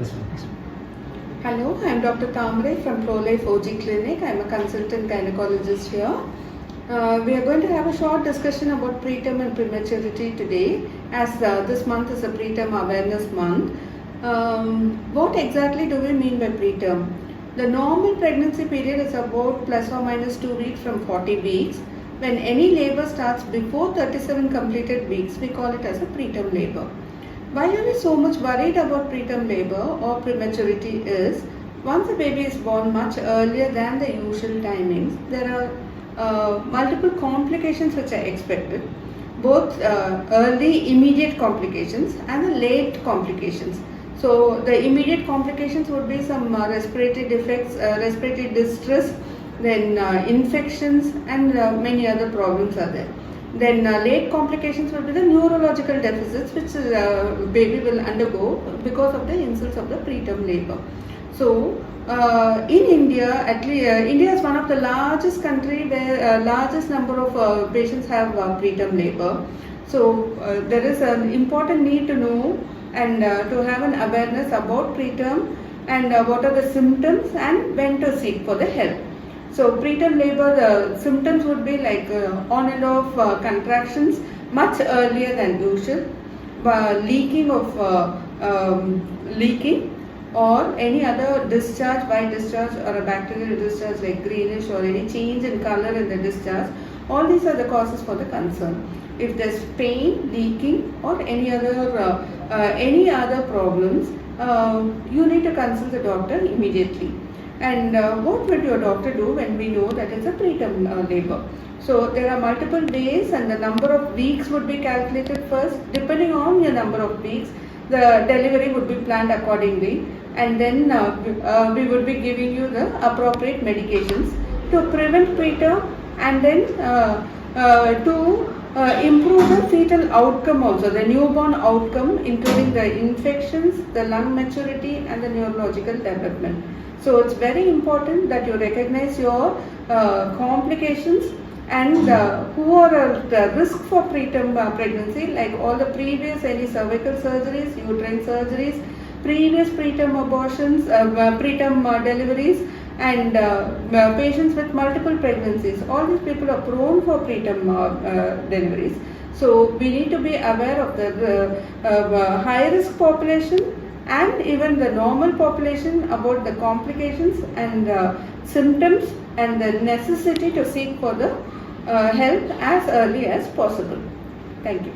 Yes, please. Hello, I am Dr. Thamarai from Pro-Life OG Clinic. I am a consultant gynecologist here. We are going to have a short discussion about preterm and prematurity today, as this month is a preterm awareness month. What exactly do we mean by preterm? The normal pregnancy period is about plus or minus 2 weeks from 40 weeks. When any labor starts before 37 completed weeks, we call it as a preterm labor. Why are we so much worried about preterm labor or prematurity is, once a baby is born much earlier than the usual timings, there are multiple complications which are expected, both early immediate complications and the late complications. So the immediate complications would be some respiratory defects, respiratory distress, then infections, and many other problems are there. Then late complications will be the neurological deficits which baby will undergo because of the insults of the preterm labor. So in India, at least India is one of the largest country where largest number of patients have preterm labor. So there is an important need to know and to have an awareness about preterm and what are the symptoms and when to seek for the help. So preterm labor, the symptoms would be like on and off contractions much earlier than usual, leaking or any other discharge, white discharge or a bacterial discharge like greenish or any change in color in the discharge. All these are the causes for the concern. If there's pain, leaking or any other problems, you need to consult the doctor immediately. And what will your doctor do when we know that it's a preterm labor? So there are multiple ways, and the number of weeks would be calculated first. Depending on your number of weeks, the delivery would be planned accordingly, and then we would be giving you the appropriate medications to prevent preterm and then to improve the fetal outcome also, the newborn outcome, including the infections, the lung maturity and the neurological development. So it's very important that you recognize your complications and who are at risk for preterm pregnancy, like all the previous any cervical surgeries, uterine surgeries, previous preterm abortions, preterm deliveries, and patients with multiple pregnancies. All these people are prone for preterm deliveries. So we need to be aware of the high risk population and even the normal population about the complications and symptoms and the necessity to seek for the help as early as possible. Thank you.